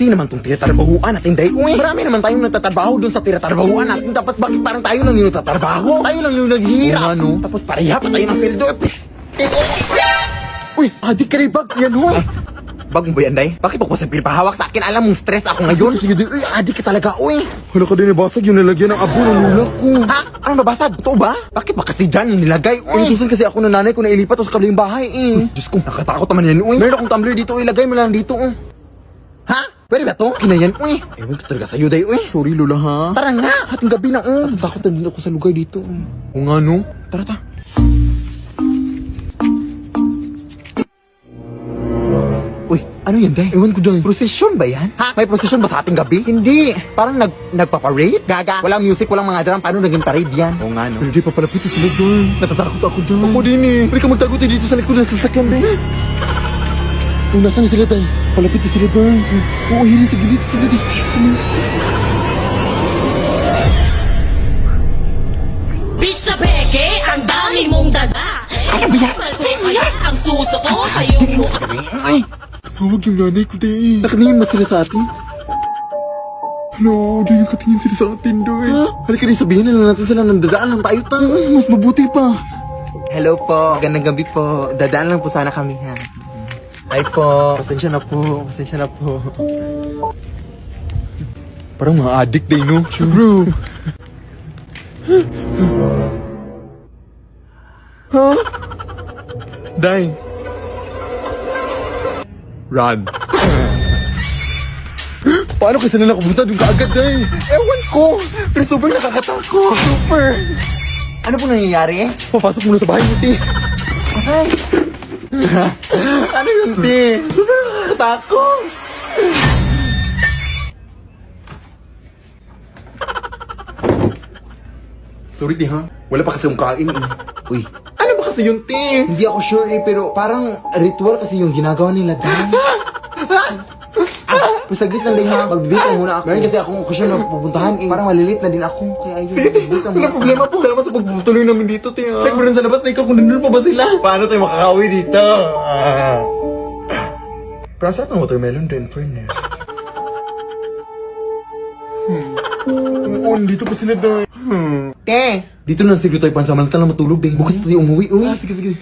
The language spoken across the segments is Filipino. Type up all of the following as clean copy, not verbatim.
busy naman tong tinatrabahuan natin, day. Uy, marami naman tayong natatrabaho dun sa tinatrabahuan natin. Tapos bakit parang tayo lang yung natatrabaho? Tayo lang yung naghihirap. Ano? Tapos pareha pa tayo ng sweldo. Uy, adik ka rin bag. Yan ho. Bag mo ba yan, day? Bakit ako sa pinapahawak sa akin? Alam mong stress ako ngayon. Sige, day. Uy, adik ka talaga, uy. Hala ka din, basag yung nilagyan ng abo ng lula ko. Ha? Anong nabasag? Totoo ba? Bakit ba kasi dyan yung nilagay, uy? Inususan kasi ako ng nanay ko na ilipat o sa kabilang bahay, eh. Diyos ko, nakatakot naman yan, uy. Meron akong tumbler dito, ilagay mo lang dito, oh. Ha? Pwede ba to? Kinayan, uy. Ewan ko talaga sa'yo, day, uy. Sorry, Lola, ha? Tara nga. Hating gabi na, oh. Natatakot na din ako sa lugar dito, oh. O nga, no? Tara, ta. Uy, ano yan, day? Ewan ko, day. Procession ba yan? Ha? May procession ba sa ating gabi? Hindi. Parang nagpa-parade? Gaga. Walang music, walang mga drum. Paano naging parade yan? O nga, no? Hindi pa palapit sila doon. Natatakot ako doon. Ako din, eh. Pwede ka magtago tayo dito sa likod ng sasakyan, day. Oh, nasaan sila, day? Palapit na sila, day. Oo, hiling sa gilid sila, day. Bitch sa peke, ang dami mong daga. Ano ba yan? Ang suso ko sa iyong mukha. Ay! Tawag yung nanay ko, day. Nakaningin ba sila sa atin? Hello, day, nakatingin sila sa atin, day. Halika rin, sabihin na lang natin sila nang dadaan lang tayo, ta. Mas mabuti pa. Hello po, gandang gabi po. Dadaan lang po sana kami, ha. Ay po, pasensya na po, pasensya na po. Parang mga addict day, no? True. Ha? Day. Run. Paano kasi na nakapunta doon kaagad, day? Ewan ko, pero super nakakatakot. Super. Ano po nangyayari? Papasok muna sa bahay mo, ti. Ay. Ano yun, ti? Super nakakatakot. Sorry, ti, ha? Wala pa kasi yung kain, eh. Uy. Ano ba kasi yun, ti? Hindi ako sure, eh, pero parang ritual kasi yung ginagawa nila, dahil. Saglit lang din, ha? Magbibisa muna ako. Meron kasi akong okasyon na pupuntahan, eh. Parang malilit na din ako. Kaya ayun. Sige, wala problema po. Salamat sa pagputuloy namin dito, ti, ha? Check mo rin sa labas na ikaw kung nandun pa ba sila. Paano tayo makakawi dito? Pero sarap ng watermelon din, fairness. Oo, dito pa sila doon. Dito na siguro tayo pansamantala matulog din. Bukas tayo umuwi. Uy, sige, sige.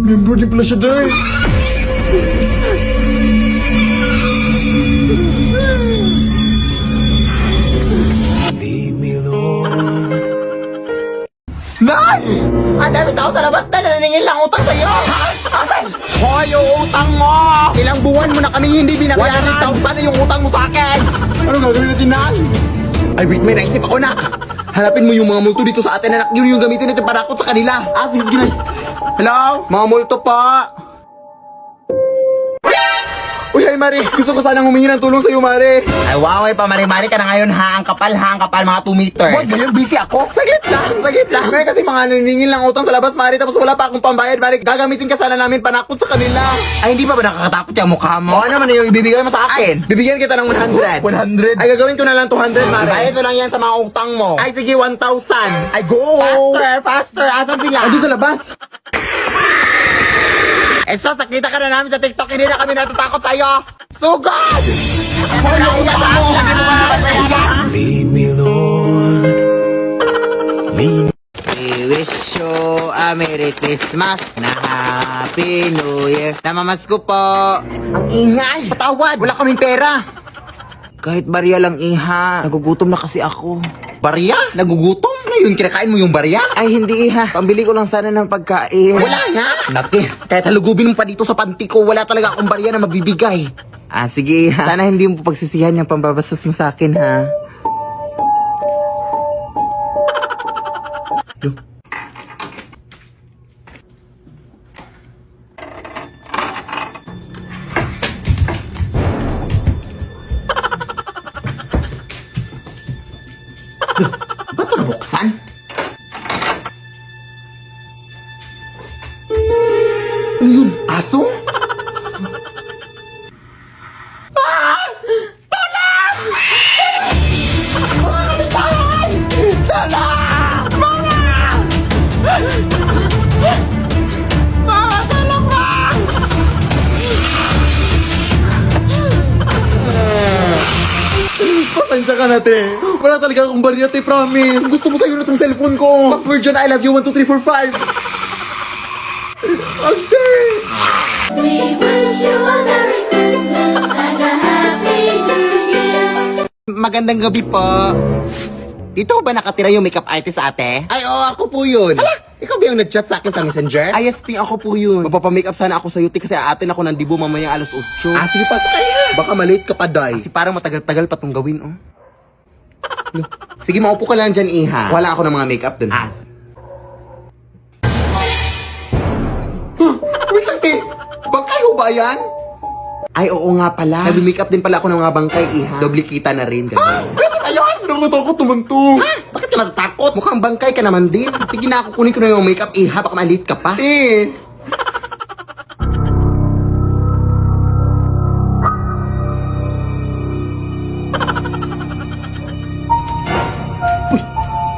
Member din pala siya doon. Leave me, Lord. Nay! Ang dami tao sa labas na naningil lang utang sa'yo! Asan? Hoy, yung utang mo! Ilang buwan mo na kaming hindi binabayaran! 100,000 na yung utang mo sa akin! Ano gagawin natin, Nay? Ay, wait, may naisip ako, nak! Hanapin mo yung mga multo dito sa atin, anak. Yun yung gamitin natin para akot sa kanila. Sige, sige, Nay. Hello? Mga multo pa! Uy, hi, Mari! Gusto ko sanang humingi ng tulong sa'yo, Mari! Ay, wow, pa mari-mari ka na ngayon, ha? Ang kapal, mga 2 meters. Boy, ngayon busy ako. Saglit lang. May kasi mga naningil lang utang sa labas, Mari. Tapos wala pa akong pambayad, Mari. Gagamitin ka sana namin panakot sa kanila. Ay, hindi pa ba nakakatakot yung mukha mo? O ano man yung ibibigay mo sa akin? Bibigyan kita ng 100. 100? Ay, gagawin ko na lang 200, Mari. Bayad mo lang yan sa mga utang mo. Ay, sige, 1,000. Ay, go! Faster, asan sila? Andun sa labas. Eh, so, sakita ka na namin sa TikTok, hindi na kami natatakot sa'yo. Sugod! Lead me, Lord. Lead me. We wish you a Merry Christmas na Happy New Year. Namamas ko po. Ang ingay! Patawad! Wala kaming pera! Kahit barya lang, iha. Nagugutom na kasi ako. Barya? Nagugutom? Ano yun? Kinakain mo yung barya? Ay, hindi, iha. Pambili ko lang sana ng pagkain. Wala nga! Naki, kahit halugubin mo pa dito sa panty ko, wala talaga akong barya na mabibigay. Ah, sige, iha. Sana hindi mo pagsisihan yung pambabastos mo sa akin, ha? Ba't ito nabuksan? Ano yun? Aso? Ah! Tulong! Mga kapitay! Tulong! Mga! Mga tulong ba? Pasensya ka na, te. Wala talaga akong barya, te, promise. Gusto mo sa'yo na itong cellphone ko. Password dyan, I love you, 1, 2, 3, 4, 5. Ate! We wish you a Merry Christmas and a Happy New Year. Magandang gabi po. Dito ba nakatira yung makeup artist, ate? Ay, oo, ako po yun. Hala, ikaw ba yung nag-chat sa akin sa messenger? Ay, yes, ting, ako po yun. Magpapamakeup sana ako sa'yo, ting, kasi aatin ako ng dibo mamaya alas 8. Ah, sige pa, sakay. Baka malate ka pa, day. Kasi parang matagal-tagal pa itong gawin, oh. Sige, maupo ka lang dyan, iha. Wala ako ng mga makeup dun. Ah. Wait lang, te. Bangkay ho ba yan? Ay, oo nga pala. Nag-makeup din pala ako ng mga bangkay, iha. Doble kita na rin. Ha? Ganun ayun! Nakatakot naman to. Ha? Bakit ka natatakot? Mukhang bangkay ka naman din. Sige na, kukunin ko na yung makeup, iha. Baka malit ka pa. Eh. Uy,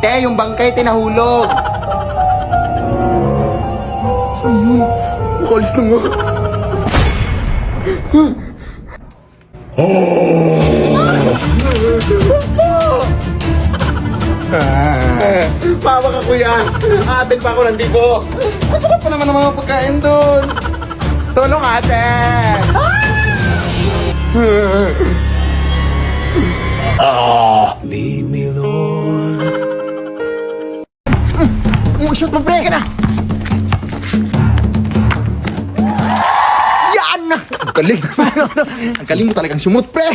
te, yung bangkay, tinahulog. Saan yun? Makalis na nga. Pawa ka, kuya. Atin pa ako ng dibo. Ang sarap pa naman ng mga pagkain doon. Tulong, ate. Lead me, Lord. Shoot mo, pre. Ka na. Yan! Ang galing. Ang galing mo talagang sumut, pre.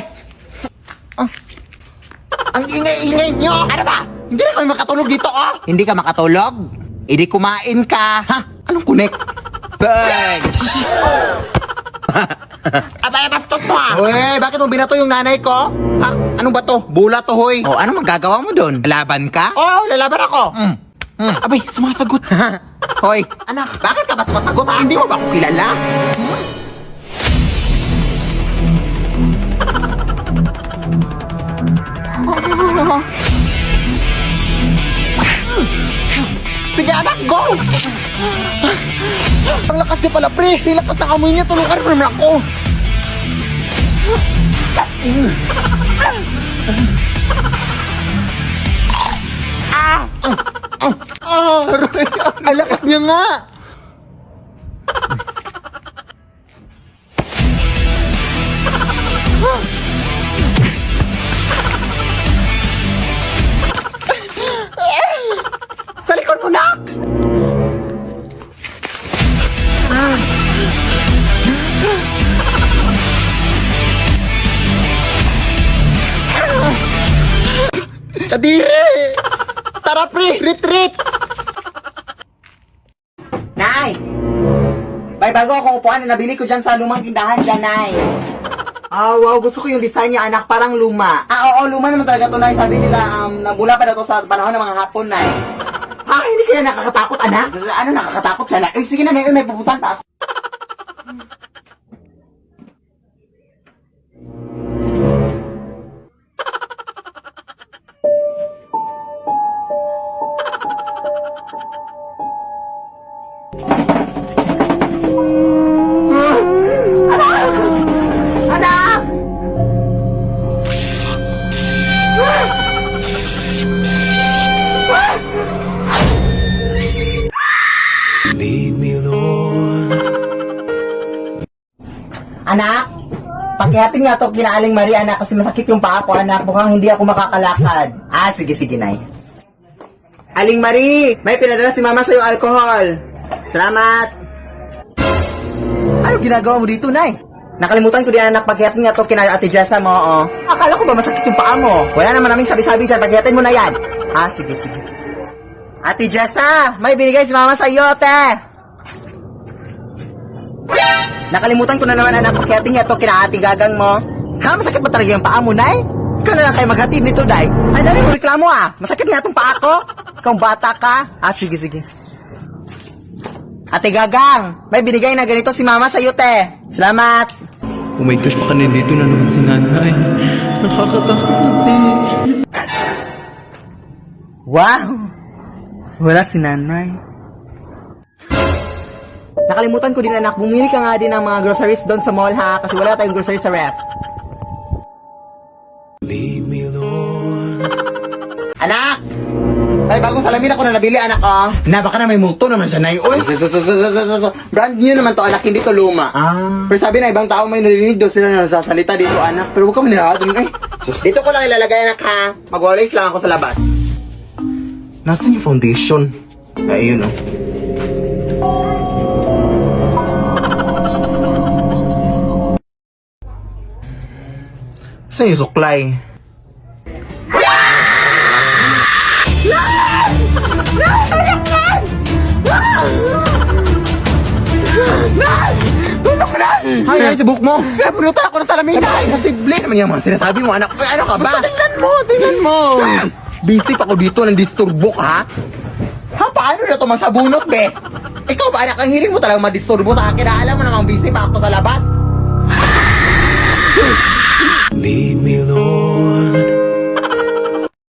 Ang ingay-ingay nyo! Ano ba? Hindi na kami makatulog dito, oh! Hindi ka makatulog? Hindi kumain ka! Ha? Anong connect? Bang! Abay, bastos mo, ah! Uy, bakit mo binato yung nanay ko? Ha? Anong ba to? Bula to, hoy! Oh, ano magagawa mo doon? Lalaban ka? Oo, lalaban ako! Abay, sumasagot! Hoy, anak, bakit ka ba sumasagot? Hindi mo ba ako kilala? Sige, anak, go! Ang lakas niya pala, pre! Ang lakas ng amoy niya, tulungan mo naman ako! Ang lakas niya nga! Sa likod mo, nak! Kadiri! Tara, pre! Retreat! Nay! May bago akong upuan na nabili ko dyan sa lumang tindahan dyan, Nay. Ah, wow. Gusto ko yung design niya, anak. Parang luma. Ah, oo. Luma naman talaga to, Nay. Sabi nila, nabula pa na to sa panahon ng mga hapon, Nay. Ah, hindi kaya nakakatakot, anak? Ano nakakatakot siya, Nay? Eh, sige na, Nay. May pupuntahan pa ako. Anak! Lead me, Lord. Anak! Pakihatin nga to kina Aling Marie, anak, kasi masakit yung paa ko, anak. Mukhang hindi ako makakalakad. Ah, sige, Nay. Aling Marie! May pinadala si Mama sa'yo alcohol. Salamat! Ano ginagawa mo dito, Nay? Nakalimutan ko din, anak, paghihatin nga to kina Ate Jessa mo, oh. Akala ko ba masakit yung paa mo? Wala naman naming sabi-sabi dyan, paghihatin mo na yan. Ah, sige. Ate Jessa, may binigay si Mama sa'yo, ate. Nakalimutan ko na naman, anak, paghihatin nga to kina Ate Gagang mo. Ha, masakit ba talaga yung paa mo, Nay? Ikaw na lang kayo maghatid nito, Day. Ay, dali mo reklamo, ah. Masakit nga itong paa ko. Ikaw bata ka. Ah, sige. Ate Gagang, may binigay na ganito si Mama sa'yo, te. Salamat. Oh my gosh, baka nandito na naman si nanay. Nakakatakot na, te. Wow! Wala si nanay. Nakalimutan ko din, anak, bumili ka nga din ng mga groceries doon sa mall, ha? Kasi wala tayong groceries sa ref. Lead me, Lord. Ay, bagong salamin ako na nabili, anak, ah. Na, baka na may multo naman siya, Nay. Uy, brand new naman to, anak, hindi to luma. Pero sabi na, ibang tao may narinig daw sila na nasasalita dito, anak. Pero huwag ka manirahan dun, eh. Dito ko lang ilalagay, anak, ha. Mag-walis lang ako sa labas. Nasaan yung foundation? Ay, yun, oh. Saan yung suklay? Ay, sa buhok mo! Pinapunutan ako ng salamin! Imposible naman yung mga sinasabi mo, anak. Ano ka ba? Tingnan mo! Busy pa ako dito ng disturbo ka, ha? Ha? Paano na ito magsabunot, be? Ikaw ba, anak? Ang hiling mo talagang madisturbo sa akin. Alam mo namang busy pa ako sa labas. Lead me, Lord.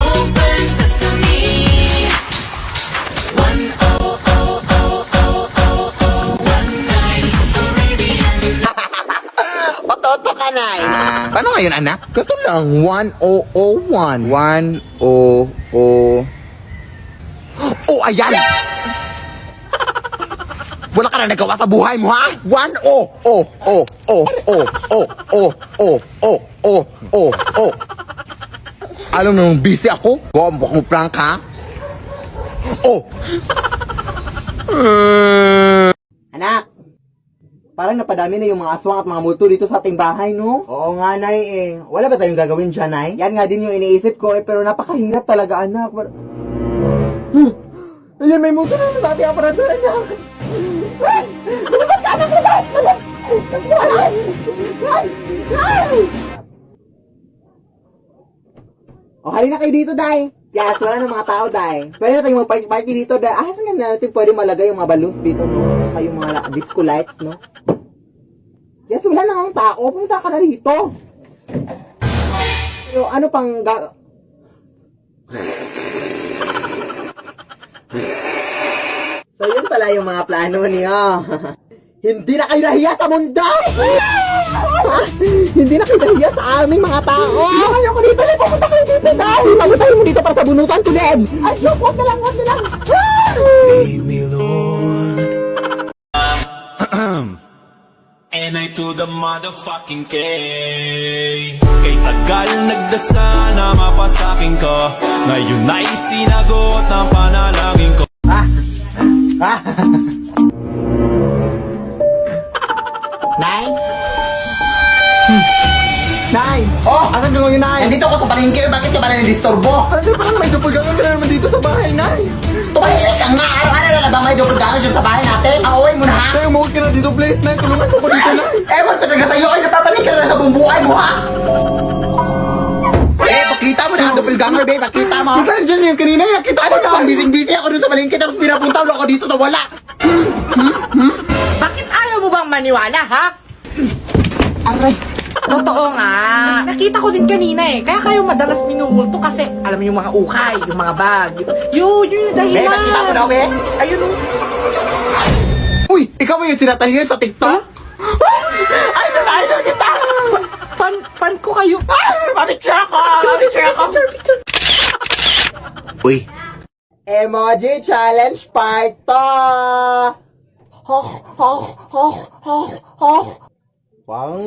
Open sesame. 1000000 Patoto ka, Nay. Paano ngayon, anak? Ito lang. 1001. 1000. Oh, ayan! Wala ka na nagawa sa buhay mo, ha? 10. Alam mo nung busy ako? Huwag mo akong prank, ha? Anak, parang napadami na yung mga aswang at mga multo dito sa ating bahay, no? Oo nga, Nay, eh. Wala ba tayong gagawin dyan, Nay? Yan nga din yung iniisip ko, eh, pero napakahirap talaga, anak. Ayan, may multo na sa ating aparador, anak. Ay! Lumabas ka, anak! Lumabas! O, halina kayo dito, Day. Yes, wala ng mga tao, Day. Pwede na tayong mag-party dito, Day. Saan nga natin pwede malagay yung mga balloons dito, no? Saka yung mga disco lights, no? Yes, wala na ang tao. Pumunta ka na rito. Pero ano pang So, yun pala yung mga plano niyo. Hindi na kayo nahiya sa mundo! Hindi na kayo nahiya sa aming mga tao! Ayaw ko dito! Pumunta kayo dito, Day! Pagpunta mo dito para sa bunutan ko din! Ay, so, huwag na lang! Lead me, Lord. And I to the motherfucking K. Kay tagal nagdasal na mapasakin ka. Ngayon ay sinagot ng panalangin ko. Nay? Nay! Oh! Asan ka ngayon, Nay? Nandito ako sa palengke. Bakit ka ba na nandisturbo? Ano parang may doppelganger ka na naman dito sa bahay, Nay? Tumahimik ka nga! Araw-araw na lang ba may doppelganger dyan sa bahay natin? Away mo na, ha? Nay, umuwi ka na dito, please, Nay. Tulungan mo ko dito, Nay. Ewan ko talaga sa'yo. Ay, napapanik ka na sa bumbuhay mo, ha? Pakita mo na ang doppelganger, babe. Pakita mo. Saan dyan yung kanina? Nakita ko na. Busy ako dito sa palengke. Tapos pinapunta mo ako dito sa wala. Bakit ayaw mo bang maniwala, ha? Aray. Totoo nga. Nakita ko din kanina eh. Kaya kayo madalas minumulto kasi alam mo yung mga ukay, yung mga bag. Yun yung dahilan. Babe, nakita mo na, babe? Ayun o. Uy! Ikaw ba yung sinatalihan sa TikTok? Idol kita! Fan ko kayo. Mapicture ako! Picture. Uy! Emoji Challenge Part 2! Pang...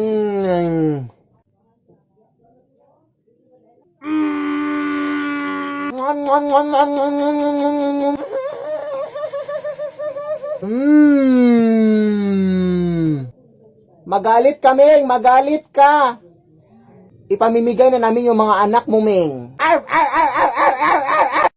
Magalit ka, Ming! Magalit ka! Ipamimigay na namin yung mga anak mo, Ming. Arr! Arr! Arr! Arr! Arr! Arr! Arr!